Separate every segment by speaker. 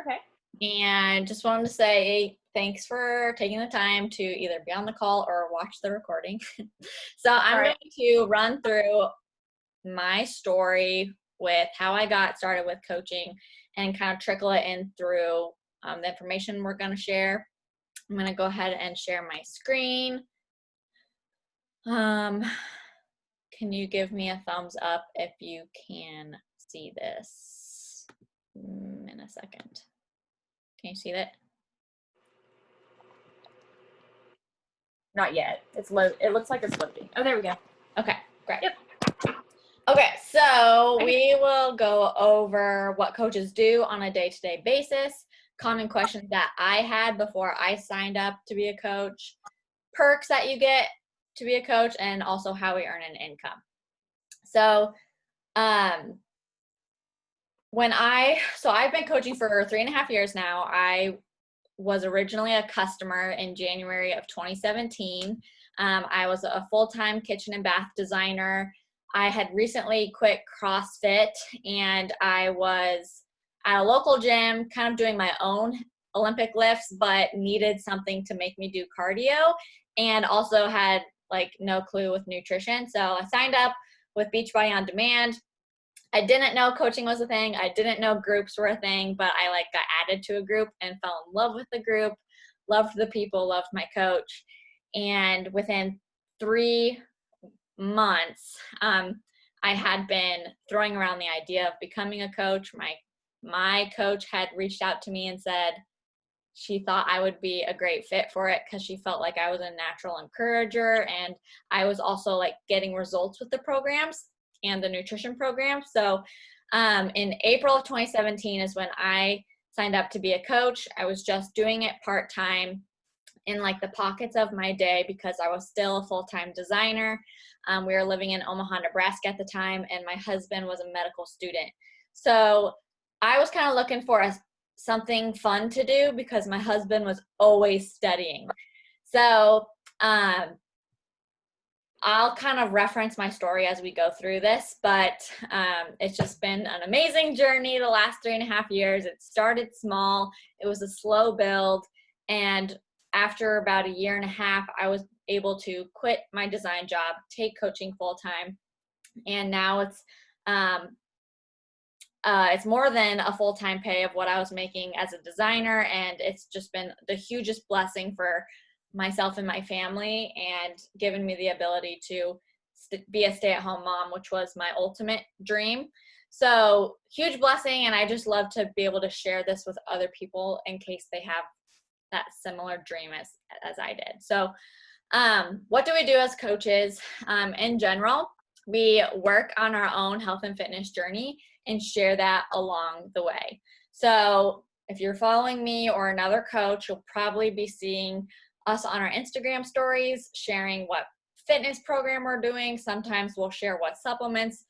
Speaker 1: Okay.
Speaker 2: And just wanted to say thanks for taking the time to either be on the call or watch the recording. So
Speaker 1: All
Speaker 2: I'm
Speaker 1: right.
Speaker 2: going to run through my story with how I got started with coaching and kind of trickle it in through the information we're going to share. I'm going to go ahead and share my screen. Can you give me a thumbs up if you can see this in a second? Can you see that?
Speaker 1: Not yet. It's low. It looks like it's loading. Oh, there we go.
Speaker 2: Okay, great.
Speaker 1: Yep.
Speaker 2: Okay, so we will go over what coaches do on a day-to-day basis, common questions that I had before I signed up to be a coach, perks that you get to be a coach, and also how we earn an income. So, I've been coaching for 3.5 years now. I was originally a customer in January of 2017. I was a full-time kitchen and bath designer. I had recently quit CrossFit, and I was at a local gym kind of doing my own Olympic lifts, but needed something to make me do cardio, and also had like no clue with nutrition. So I signed up with Beachbody On Demand. I didn't know coaching was a thing. I didn't know groups were a thing, but I like got added to a group and fell in love with the group, loved the people, loved my coach. And within 3 months, I had been throwing around the idea of becoming a coach. My coach had reached out to me and said she thought I would be a great fit for it because she felt like I was a natural encourager, and I was also like getting results with the programs and the nutrition program. So in April of 2017 is when I signed up to be a coach. I was just doing it part-time in like the pockets of my day because I was still a full-time designer. We were living in Omaha, Nebraska at the time, and my husband was a medical student. So I was kind of looking for something fun to do because my husband was always studying. So I'll kind of reference my story as we go through this, but it's just been an amazing journey the last 3.5 years. It started small. It was a slow build. And after about 1.5 years, I was able to quit my design job, take coaching full time. And now it's more than a full-time pay of what I was making as a designer. And it's just been the hugest blessing for myself and my family, and given me the ability to be a stay-at-home mom, which was my ultimate dream. So huge blessing, and I just love to be able to share this with other people in case they have that similar dream as I did. So what do we do as coaches? In general, we work on our own health and fitness journey and share that along the way. So if you're following me or another coach, you'll probably be seeing us on our Instagram stories, sharing what fitness program we're doing. Sometimes we'll share what supplements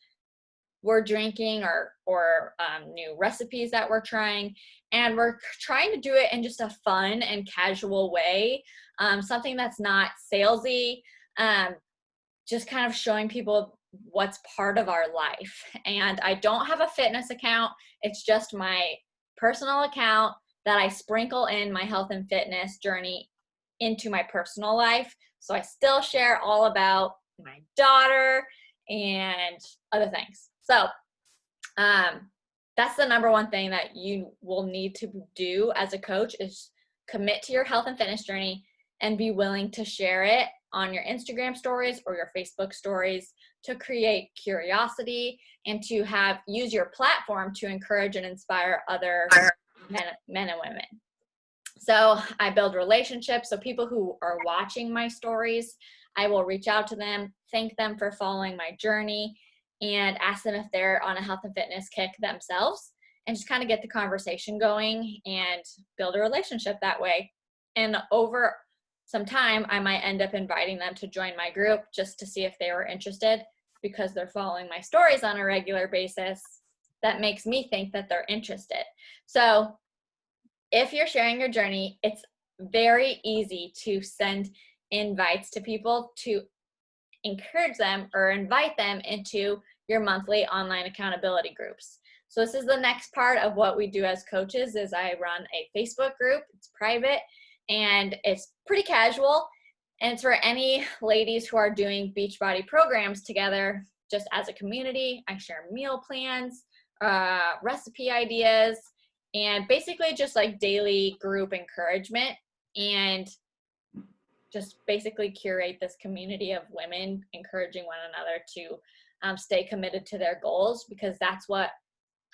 Speaker 2: we're drinking or new recipes that we're trying. And we're trying to do it in just a fun and casual way, something that's not salesy, just kind of showing people what's part of our life. And I don't have a fitness account. It's just my personal account that I sprinkle in my health and fitness journey into my personal life. So I still share all about my daughter and other things. So that's the number one thing that you will need to do as a coach is commit to your health and fitness journey and be willing to share it on your Instagram stories or your Facebook stories to create curiosity and to use your platform to encourage and inspire other men and women. So I build relationships. So people who are watching my stories, I will reach out to them, thank them for following my journey, and ask them if they're on a health and fitness kick themselves, and just kind of get the conversation going and build a relationship that way. And over some time, I might end up inviting them to join my group just to see if they were interested, because they're following my stories on a regular basis. That makes me think that they're interested. So if you're sharing your journey, it's very easy to send invites to people to encourage them or invite them into your monthly online accountability groups. So this is the next part of what we do as coaches is I run a Facebook group. It's private and it's pretty casual. And it's for any ladies who are doing Beachbody programs together just as a community. I share meal plans, recipe ideas, and basically just like daily group encouragement, and just basically curate this community of women encouraging one another to stay committed to their goals, because that's what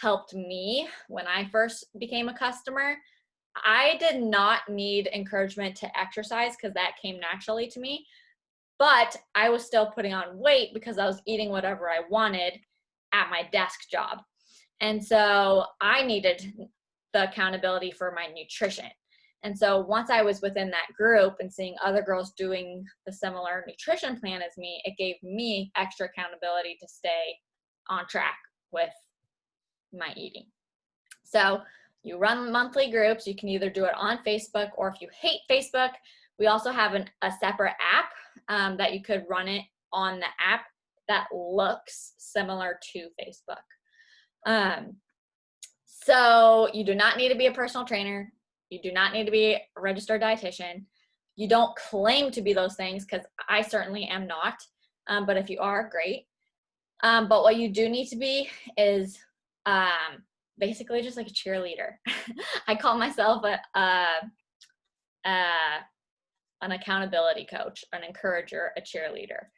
Speaker 2: helped me when I first became a customer. I did not need encouragement to exercise because that came naturally to me, but I was still putting on weight because I was eating whatever I wanted at my desk job. And so I needed the accountability for my nutrition. And so once I was within that group and seeing other girls doing the similar nutrition plan as me, it gave me extra accountability to stay on track with my eating. So you run monthly groups. You can either do it on Facebook, or if you hate Facebook, we also have a separate app that you could run it on the app that looks similar to Facebook. So you do not need to be a personal trainer. You do not need to be a registered dietitian. You don't claim to be those things, because I certainly am not. But if you are, great. But what you do need to be is basically just like a cheerleader. I call myself an accountability coach, an encourager, a cheerleader,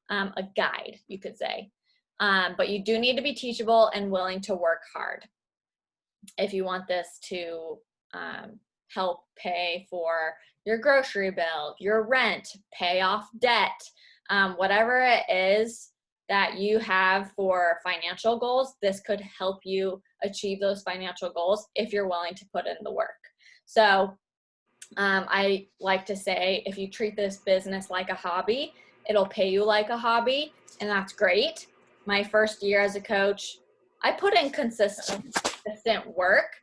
Speaker 2: a guide, you could say. But you do need to be teachable and willing to work hard if you want this to help pay for your grocery bill, your rent, pay off debt, whatever it is that you have for financial goals. This could help you achieve those financial goals if you're willing to put in the work. So I like to say, if you treat this business like a hobby, it'll pay you like a hobby, and that's great. My first year as a coach, I put in consistent work,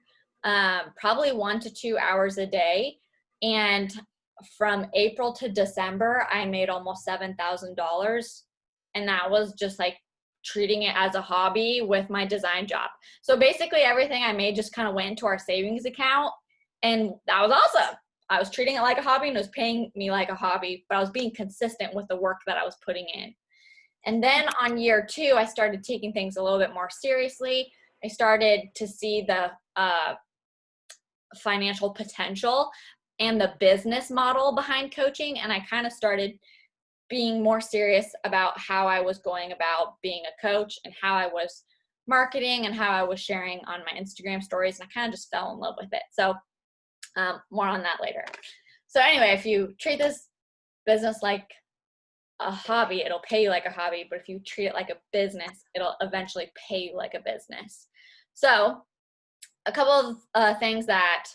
Speaker 2: probably 1 to 2 hours a day. And from April to December, I made almost $7,000. And that was just like treating it as a hobby with my design job. So basically everything I made just kind of went into our savings account, and that was awesome. I was treating it like a hobby, and it was paying me like a hobby, but I was being consistent with the work that I was putting in. And then on year 2, I started taking things a little bit more seriously. I started to see the financial potential and the business model behind coaching, and I kind of started being more serious about how I was going about being a coach and how I was marketing and how I was sharing on my Instagram stories, and I kind of just fell in love with it. So more on that later. So anyway, if you treat this business like a hobby, it'll pay you like a hobby, but if you treat it like a business, it'll eventually pay you like a business. So a couple of things that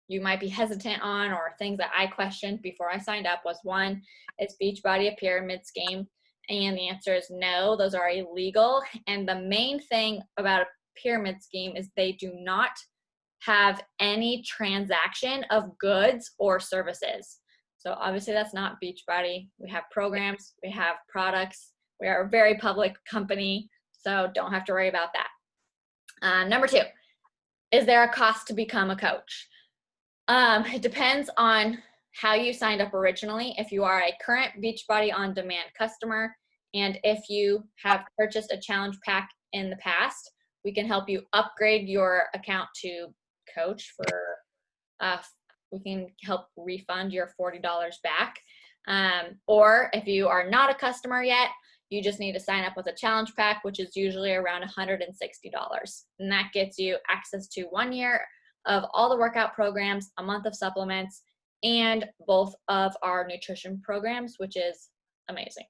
Speaker 2: you might be hesitant on, or things that I questioned before I signed up, was, one, is Beachbody a pyramid scheme? And the answer is no, those are illegal. And the main thing about a pyramid scheme is they do not have any transaction of goods or services. So obviously that's not Beachbody. We have programs, we have products, we are a very public company, so don't have to worry about that. Number 2, is there a cost to become a coach? It depends on how you signed up originally. If you are a current Beachbody On Demand customer, and if you have purchased a challenge pack in the past, we can help you upgrade your account to coach for, we can help refund your $40 back. Or if you are not a customer yet, you just need to sign up with a challenge pack, which is usually around $160. And that gets you access to 1 year of all the workout programs, a month of supplements, and both of our nutrition programs, which is amazing.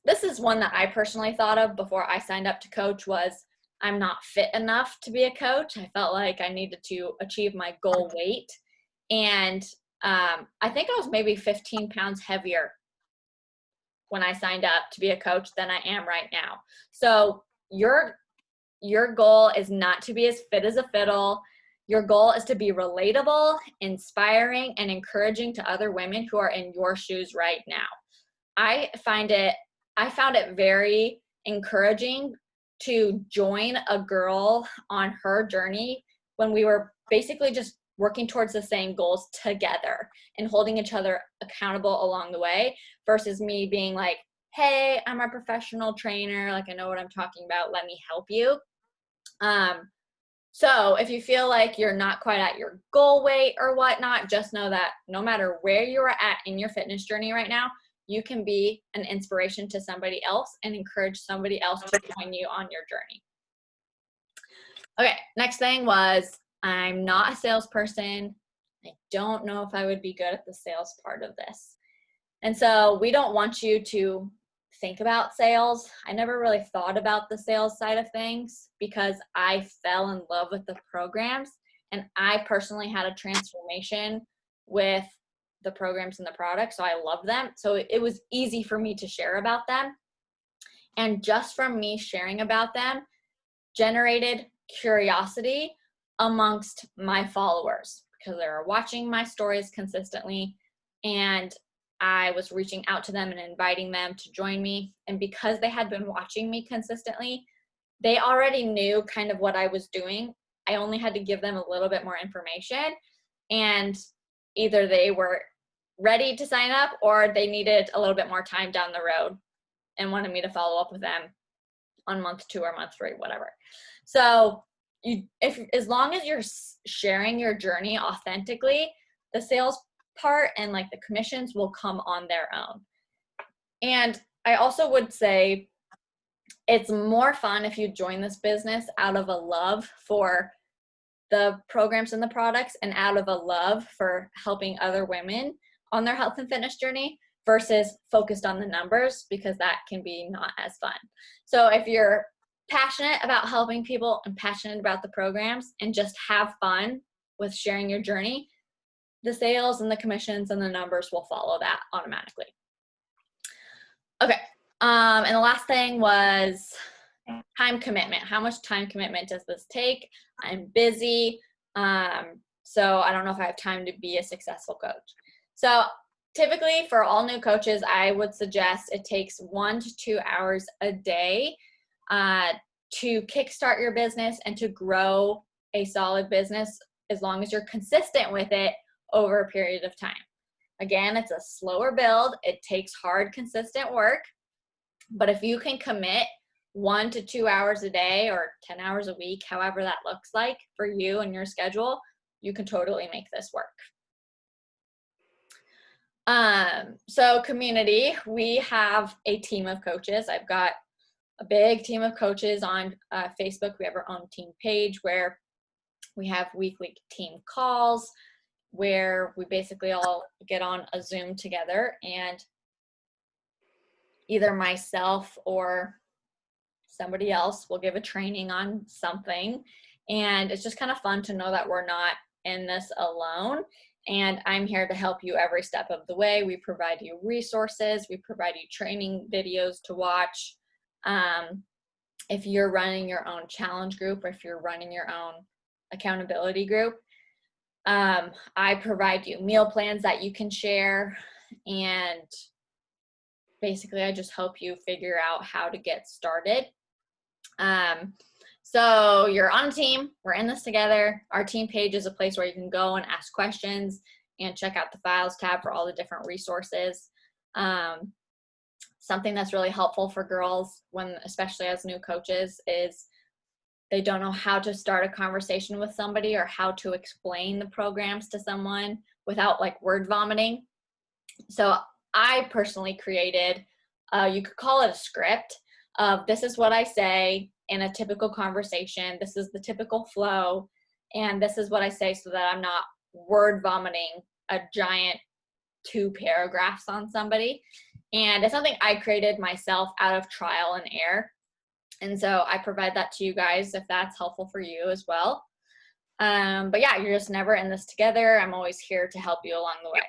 Speaker 2: This is one that I personally thought of before I signed up to coach, was I'm not fit enough to be a coach. I felt like I needed to achieve my goal weight. And I think I was maybe 15 pounds heavier when I signed up to be a coach than I am right now. So your goal is not to be as fit as a fiddle. Your goal is to be relatable, inspiring, and encouraging to other women who are in your shoes right now. I found it very encouraging to join a girl on her journey when we were basically just working towards the same goals together and holding each other accountable along the way, versus me being like, hey, I'm a professional trainer, like I know what I'm talking about, let me help you. So if you feel like you're not quite at your goal weight or whatnot, just know that no matter where you're at in your fitness journey right now, you can be an inspiration to somebody else and encourage somebody else to join you on your journey. Okay, next thing was, I'm not a salesperson. I don't know if I would be good at the sales part of this. And so we don't want you to think about sales. I never really thought about the sales side of things because I fell in love with the programs, and I personally had a transformation with the programs and the products, so I love them. So it was easy for me to share about them. And just from me sharing about them generated curiosity amongst my followers because they were watching my stories consistently, and I was reaching out to them and inviting them to join me. And because they had been watching me consistently, they already knew kind of what I was doing. I only had to give them a little bit more information, and either they were ready to sign up or they needed a little bit more time down the road and wanted me to follow up with them on month 2 or month 3, whatever. So as long as you're sharing your journey authentically, the sales part and like the commissions will come on their own. And I also would say it's more fun if you join this business out of a love for the programs and the products and out of a love for helping other women on their health and fitness journey versus focused on the numbers, because that can be not as fun. So if you're passionate about helping people and passionate about the programs and just have fun with sharing your journey, the sales and the commissions and the numbers will follow that automatically. Okay. And the last thing was time commitment. How much time commitment does this take? I'm busy. So I don't know if I have time to be a successful coach. So typically for all new coaches, I would suggest it takes 1 to 2 hours a day to kickstart your business and to grow a solid business, as long as you're consistent with it over a period of time. Again, it's a slower build. It takes hard, consistent work. But if you can commit 1 to 2 hours a day or 10 hours a week, however that looks like for you and your schedule, you can totally make this work. So community, we have a team of coaches. I've got a big team of coaches on Facebook. We have our own team page where we have weekly team calls where we basically all get on a Zoom together, and either myself or somebody else will give a training on something. And it's just kind of fun to know that we're not in this alone. And I'm here to help you every step of the way. We provide you resources. We provide you training videos to watch. If you're running your own challenge group or if you're running your own accountability group, I provide you meal plans that you can share. And basically, I just help you figure out how to get started. So you're on a team, we're in this together. Our team page is a place where you can go and ask questions and check out the files tab for all the different resources. Something that's really helpful for girls, when, especially as new coaches, is they don't know how to start a conversation with somebody or how to explain the programs to someone without like word vomiting. So I personally created, you could call it a script of, this is what I say in a typical conversation. This is the typical flow. And this is what I say so that I'm not word vomiting a giant 2 paragraphs on somebody. And it's something I created myself out of trial and error. And so I provide that to you guys if that's helpful for you as well. But yeah, you're just never in this together. I'm always here to help you along the way.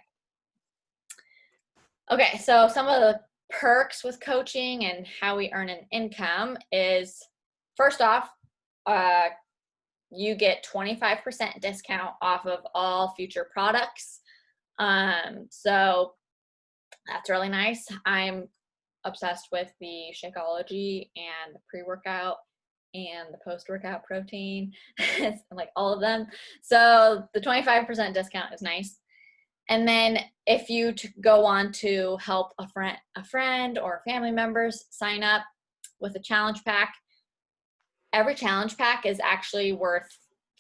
Speaker 2: Okay, so some of the perks with coaching and how we earn an income is, first off, you get 25% discount off of all future products. So that's really nice. I'm obsessed with the Shakeology and the pre-workout, and the post-workout protein, like all of them. So the 25% discount is nice. And then if you go on to help a friend or family members sign up with a challenge pack, every challenge pack is actually worth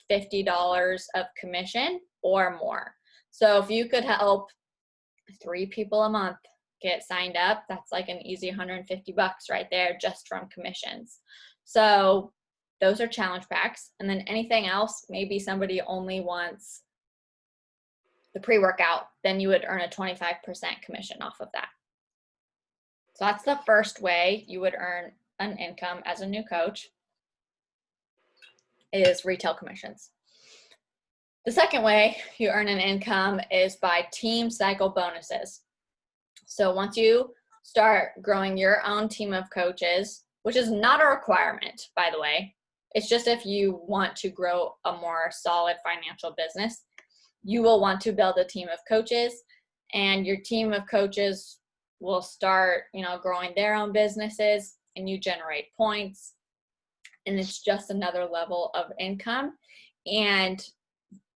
Speaker 2: $50 of commission or more. So if you could help 3 people a month get signed up, that's like an easy $150 right there just from commissions. So those are challenge packs. And then anything else, maybe somebody only wants the pre-workout, then you would earn a 25% commission off of that. So that's the first way you would earn an income as a new coach, is retail commissions. The second way you earn an income is by team cycle bonuses. So once you start growing your own team of coaches, which is not a requirement, by the way, it's just if you want to grow a more solid financial business, you will want to build a team of coaches, and your team of coaches will start, growing their own businesses, and you generate points, and it's just another level of income. And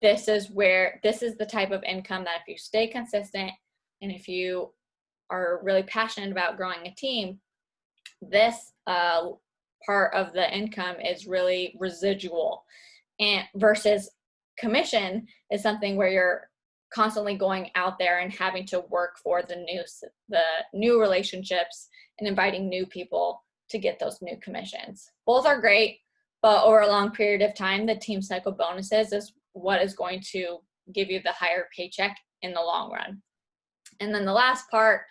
Speaker 2: this is the type of income that if you stay consistent and if you are really passionate about growing a team, this part of the income is really residual, and versus commission is something where you're constantly going out there and having to work for the new relationships and inviting new people to get those new commissions. Both are great, but over a long period of time, the team cycle bonuses is what is going to give you the higher paycheck in the long run. And then the last part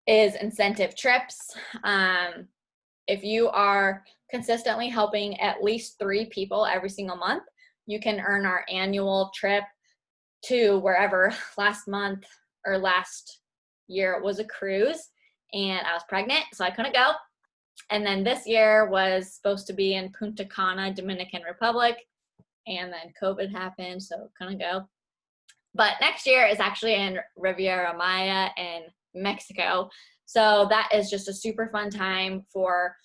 Speaker 2: is incentive trips. If you are consistently helping at least 3 people every single month, you can earn our annual trip to wherever. Last month or last year it was a cruise, and I was pregnant, so I couldn't go. And then this year was supposed to be in Punta Cana, Dominican Republic, and then COVID happened, so couldn't go. But next year is actually in Riviera Maya in Mexico. So that is just a super fun time for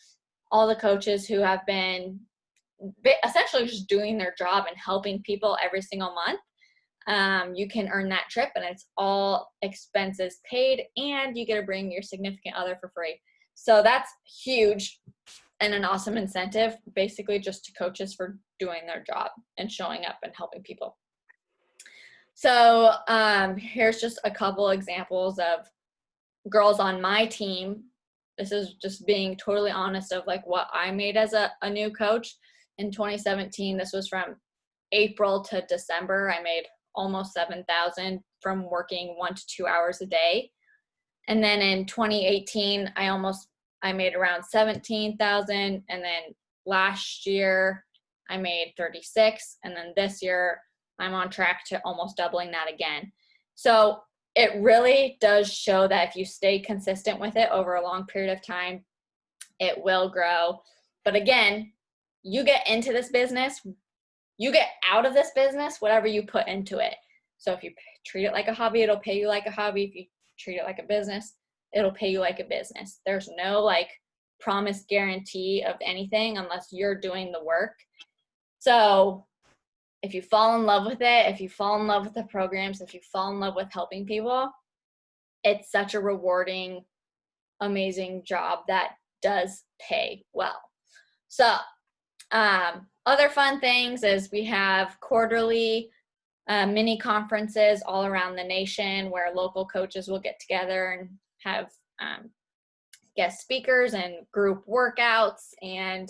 Speaker 2: all the coaches who have been essentially just doing their job and helping people every single month. You can earn that trip, and it's all expenses paid, and you get to bring your significant other for free. So that's huge and an awesome incentive, basically just to coaches for doing their job and showing up and helping people. So here's just a couple examples of girls on my team. This is just being totally honest of like what I made as a new coach. In 2017, this was from April to December. I made almost $7,000 from working 1 to 2 hours a day. And then in 2018, I made around $17,000. And then last year I made 36. And then this year I'm on track to almost doubling that again. So it really does show that if you stay consistent with it over a long period of time, it will grow. But again, you get into this business, you get out of this business, whatever you put into it. So if you treat it like a hobby, it'll pay you like a hobby. If you treat it like a business, it'll pay you like a business. There's no promise guarantee of anything unless you're doing the work. So if you fall in love with it, if you fall in love with the programs, if you fall in love with helping people, it's such a rewarding, amazing job that does pay well. So other fun things is we have quarterly mini conferences all around the nation where local coaches will get together and have guest speakers and group workouts, and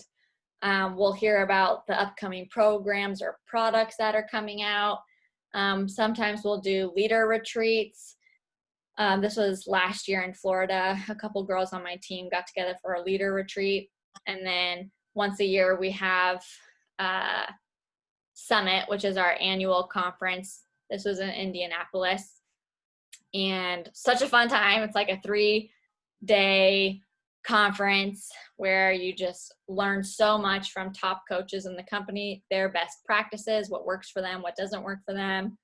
Speaker 2: we'll hear about the upcoming programs or products that are coming out. Sometimes we'll do leader retreats. This was last year in Florida. A couple girls on my team got together for a leader retreat. And then once a year we have Summit, which is our annual conference. This was in Indianapolis. And such a fun time. It's like a 3-day conference where you just learn so much from top coaches in the company, their best practices, what works for them, what doesn't work for them,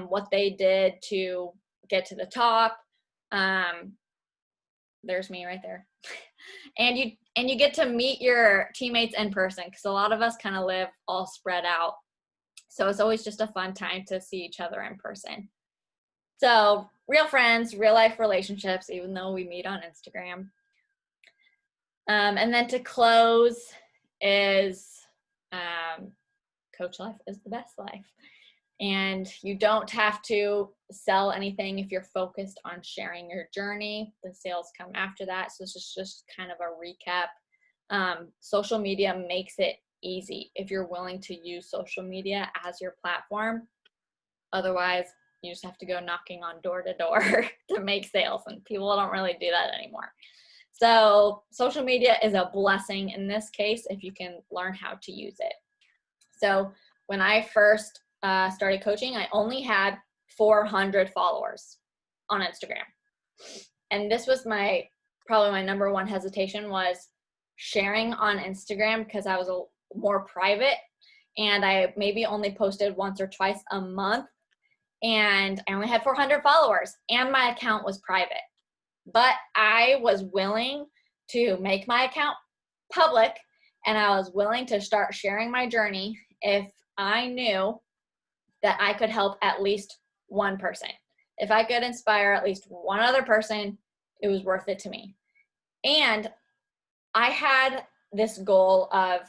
Speaker 2: what they did to get to the top. There's me right there. And you get to meet your teammates in person, because a lot of us kind of live all spread out. So it's always just a fun time to see each other in person. So real friends, real life relationships, even though we meet on Instagram. And then to close is coach life is the best life. And you don't have to sell anything if you're focused on sharing your journey. The sales come after that. So this is just kind of a recap. Social media makes it easy if you're willing to use social media as your platform. Otherwise, you just have to go knocking on door to door to make sales, and people don't really do that anymore. So social media is a blessing in this case if you can learn how to use it. So when I first started coaching, I only had 400 followers on Instagram. And this was probably my number one hesitation, was sharing on Instagram, because I was more private and I maybe only posted once or twice a month, and I only had 400 followers and my account was private. But I was willing to make my account public, and I was willing to start sharing my journey if I knew that I could help at least one person. If I could inspire at least one other person, it was worth it to me. And I had this goal of,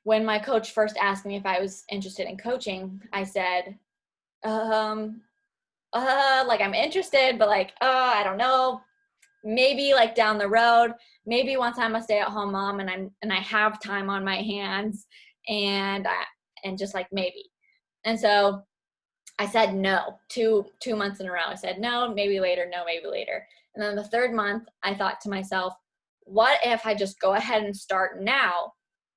Speaker 2: when my coach first asked me if I was interested in coaching, I said, like, I'm interested, but like, I don't know, maybe like down the road, maybe once I'm a stay-at-home mom and I have time on my hands, and just like maybe. And so I said no, two months in a row. I said no, maybe later, no, maybe later. And then the third month, I thought to myself, what if I just go ahead and start now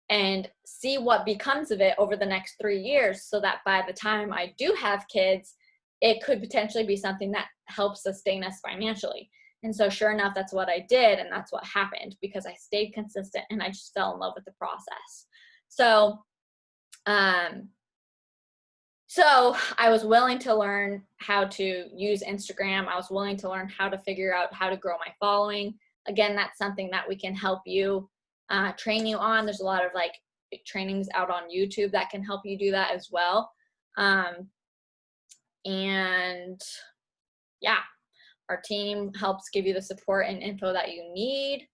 Speaker 2: and see what becomes of it over the next 3 years, so that by the time I do have kids, it could potentially be something that helps sustain us financially. And so sure enough, that's what I did. And that's what happened, because I stayed consistent and I just fell in love with the process. So I was willing to learn how to use Instagram. I was willing to learn how to figure out how to grow my following. Again, that's something that we can help you, train you on. There's a lot of like trainings out on YouTube that can help you do that as well. And yeah, our team helps give you the support and info that you need.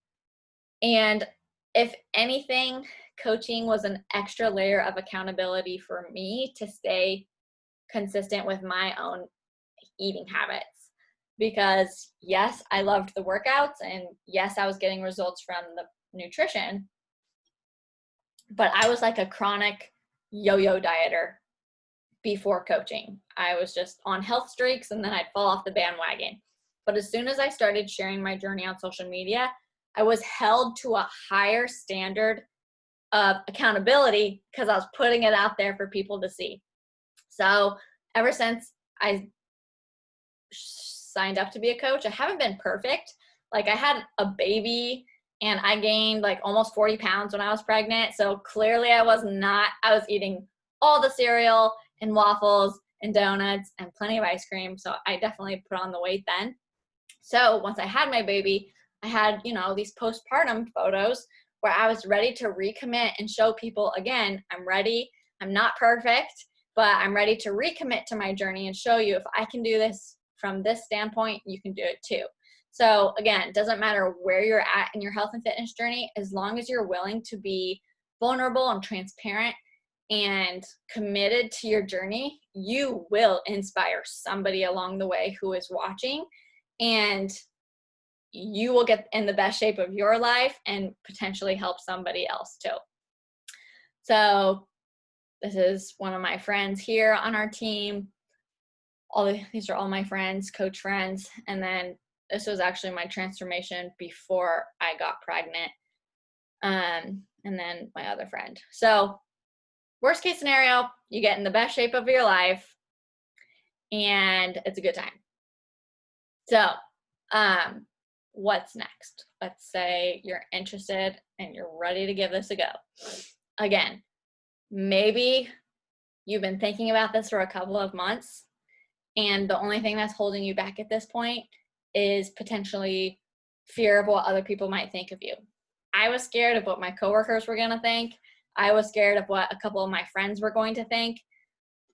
Speaker 2: And if anything, coaching was an extra layer of accountability for me to stay consistent with my own eating habits. Because yes, I loved the workouts, and yes, I was getting results from the nutrition, but I was like a chronic yo-yo dieter before coaching. I was just on health streaks and then I'd fall off the bandwagon. But as soon as I started sharing my journey on social media, I was held to a higher standard of accountability, because I was putting it out there for people to see. So ever since I signed up to be a coach, I haven't been perfect. Like, I had a baby and I gained like almost 40 pounds when I was pregnant. So clearly I was eating all the cereal and waffles and donuts and plenty of ice cream. So I definitely put on the weight then. So once I had my baby, I had, these postpartum photos where I was ready to recommit and show people, again, I'm ready. I'm not perfect, but I'm ready to recommit to my journey and show you, if I can do this from this standpoint, you can do it too. So again, it doesn't matter where you're at in your health and fitness journey, as long as you're willing to be vulnerable and transparent and committed to your journey, you will inspire somebody along the way who is watching, and you will get in the best shape of your life and potentially help somebody else too. So this is one of my friends here on our team. These are all my friends, coach friends. And then this was actually my transformation before I got pregnant. And then my other friend. So worst case scenario, you get in the best shape of your life and it's a good time. So what's next? Let's say you're interested and you're ready to give this a go. Again, maybe you've been thinking about this for a couple of months, and the only thing that's holding you back at this point is potentially fear of what other people might think of you. I was scared of what my coworkers were going to think. I was scared of what a couple of my friends were going to think.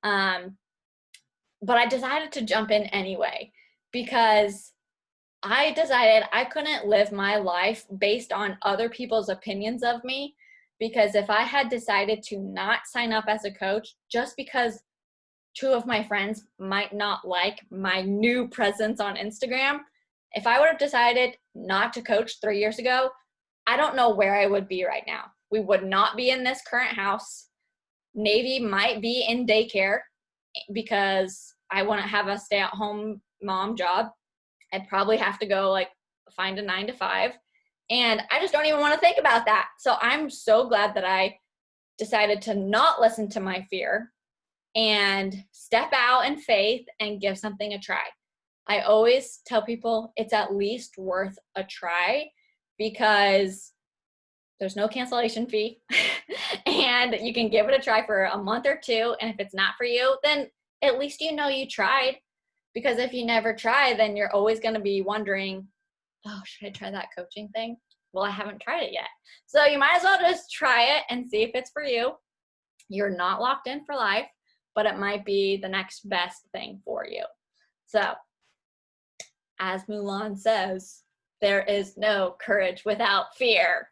Speaker 2: But I decided to jump in anyway because I decided I couldn't live my life based on other people's opinions of me. Because if I had decided to not sign up as a coach just because two of my friends might not like my new presence on Instagram, if I would have decided not to coach 3 years ago, I don't know where I would be right now. We would not be in this current house. Navy might be in daycare because I wouldn't have a stay-at-home mom job. I'd probably have to go like find a 9 to 5. And I just don't even want to think about that. So I'm so glad that I decided to not listen to my fear and step out in faith and give something a try. I always tell people it's at least worth a try because there's no cancellation fee and you can give it a try for a month or two. And if it's not for you, then at least you know you tried. Because if you never try, then you're always going to be wondering, oh, should I try that coaching thing? Well, I haven't tried it yet. So you might as well just try it and see if it's for you. You're not locked in for life, but it might be the next best thing for you. So as Mulan says, there is no courage without fear.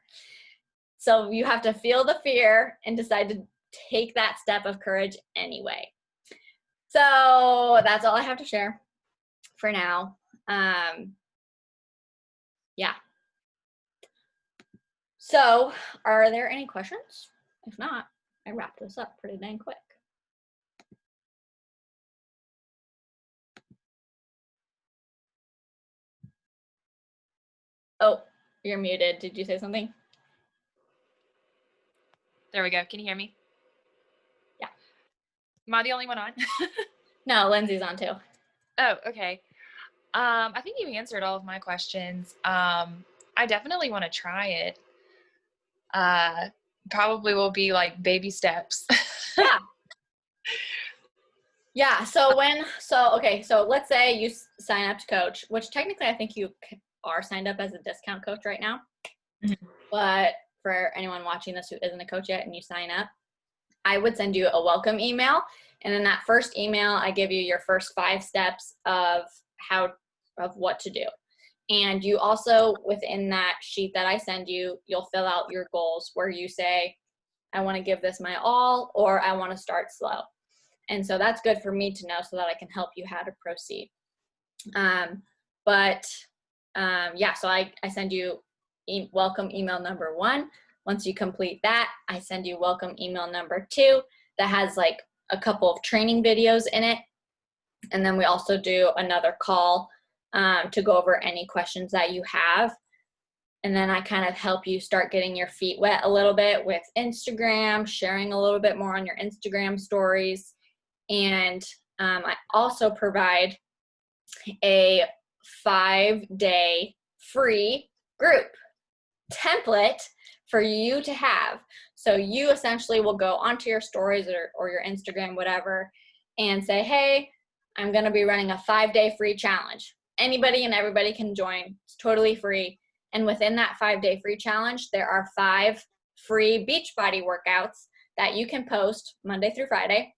Speaker 2: So you have to feel the fear and decide to take that step of courage anyway. So that's all I have to share for now. Yeah. So are there any questions? If not, I wrapped this up pretty dang quick. Oh, you're muted. Did you say something?
Speaker 3: There we go. Can you hear me?
Speaker 2: Yeah.
Speaker 3: Am I the only one on?
Speaker 2: No, Lindsay's on too.
Speaker 3: Oh, okay. I think you answered all of my questions. I definitely want to try it. Probably will be like baby steps.
Speaker 2: Yeah. Yeah. So let's say you sign up to coach, which technically I think you are signed up as a discount coach right now.
Speaker 3: Mm-hmm.
Speaker 2: But for anyone watching this who isn't a coach yet and you sign up, I would send you a welcome email. And in that first email, I give you your first 5 steps of what to do. And you also, within that sheet that I send you, you'll fill out your goals where you say, I want to give this my all, or I want to start slow. And so that's good for me to know so that I can help you how to proceed. So I send you welcome email number 1. Once you complete that, I send you welcome email number 2 that has like a couple of training videos in it. And then we also do another call to go over any questions that you have. And then I kind of help you start getting your feet wet a little bit with Instagram, sharing a little bit more on your Instagram stories. And I also provide a 5-day free group template for you to have. So you essentially will go onto your stories or your Instagram, whatever, and say, hey, I'm going to be running a 5-day free challenge. Anybody and everybody can join. It's totally free. And within that 5-day free challenge, there are 5 free Beachbody workouts that you can post Monday through Friday.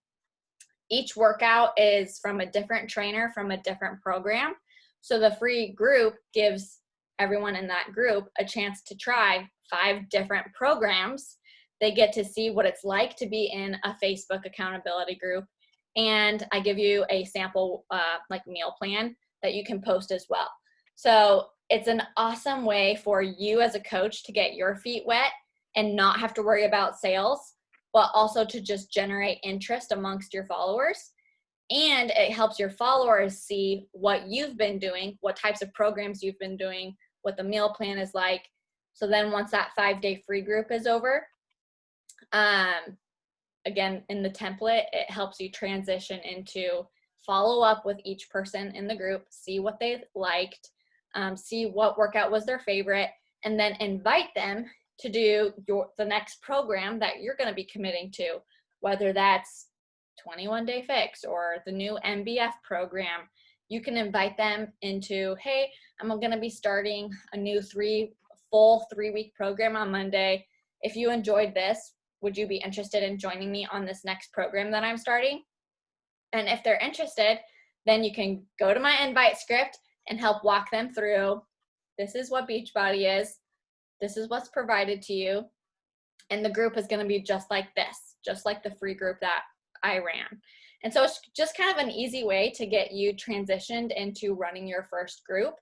Speaker 2: Each workout is from a different trainer from a different program. So the free group gives everyone in that group a chance to try 5 different programs. They get to see what it's like to be in a Facebook accountability group. And I give you a sample meal plan that you can post as well. So it's an awesome way for you as a coach to get your feet wet and not have to worry about sales, but also to just generate interest amongst your followers. And it helps your followers see what you've been doing, what types of programs you've been doing, what the meal plan is like. So then once that 5-day free group is over, again, in the template, it helps you transition into follow up with each person in the group, see what they liked, see what workout was their favorite, and then invite them to do the next program that you're going to be committing to, whether that's 21 Day Fix or the new MBF program. you can invite them into, hey, I'm going to be starting a new full 3-week program on Monday. If you enjoyed this, would you be interested in joining me on this next program that I'm starting? And if they're interested, then you can go to my invite script and help walk them through, this is what Beachbody is, this is what's provided to you, and the group is going to be just like this, just like the free group that I ran. And so it's just kind of an easy way to get you transitioned into running your first group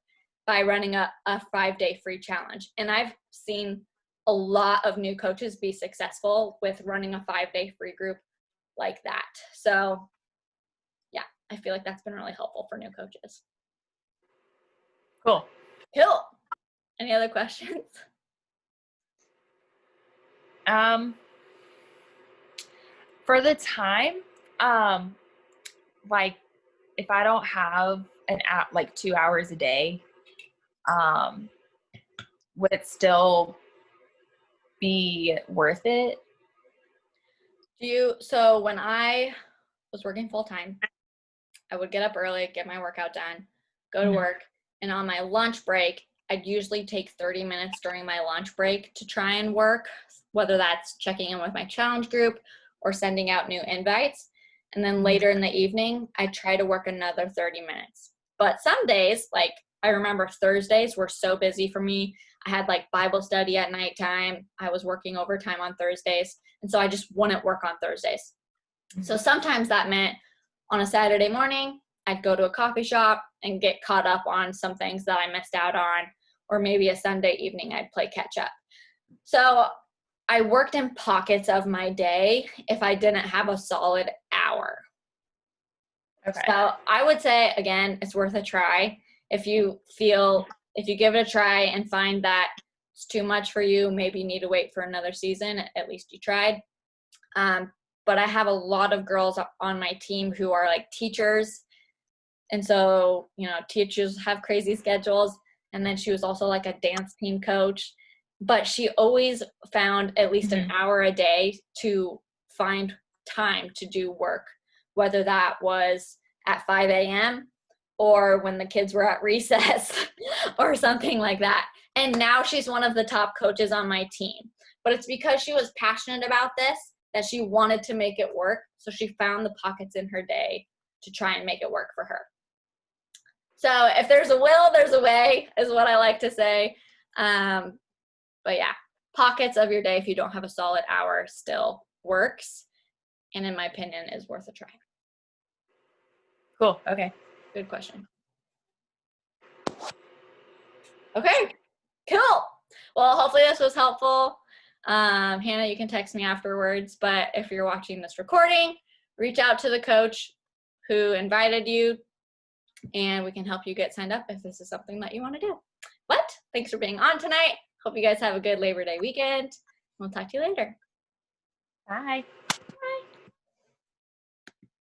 Speaker 2: by running a 5-day free challenge. And I've seen a lot of new coaches be successful with running a 5-day free group like that. So yeah, I feel like that's been really helpful for new coaches.
Speaker 3: Cool.
Speaker 2: Cool. Any other questions?
Speaker 3: For the time, like if I don't have like 2 hours a day, would it be worth it?
Speaker 2: So when I was working full time, I would get up early, get my workout done, go to work, and on my lunch break, I'd usually take 30 minutes during my lunch break to try and work, whether that's checking in with my challenge group or sending out new invites. And then later in the evening, I try to work another 30 minutes. But some days, like I remember Thursdays were so busy for me. I had like Bible study at nighttime. I was working overtime on Thursdays. And so I just wouldn't work on Thursdays. So sometimes that meant on a Saturday morning, I'd go to a coffee shop and get caught up on some things that I missed out on, or maybe a Sunday evening I'd play catch up. So I worked in pockets of my day if I didn't have a solid hour.
Speaker 3: Okay.
Speaker 2: So I would say, again, it's worth a try. If you give it a try and find that it's too much for you, maybe you need to wait for another season, at least you tried. But I have a lot of girls on my team who are like teachers. And so, teachers have crazy schedules. And then she was also like a dance team coach. But she always found at least an hour a day to find time to do work, whether that was at 5 a.m. or when the kids were at recess or something like that. And now she's one of the top coaches on my team. But it's because she was passionate about this that she wanted to make it work. So she found the pockets in her day to try and make it work for her. So if there's a will, there's a way, is what I like to say. But yeah, pockets of your day, if you don't have a solid hour, still works. And in my opinion, is worth a try.
Speaker 3: Cool. Okay.
Speaker 2: Good question. Okay, cool. Well, hopefully this was helpful. Hannah, you can text me afterwards, but if you're watching this recording, reach out to the coach who invited you, and we can help you get signed up if this is something that you want to do. But thanks for being on tonight. Hope you guys have a good Labor Day weekend. We'll talk to you later.
Speaker 3: Bye.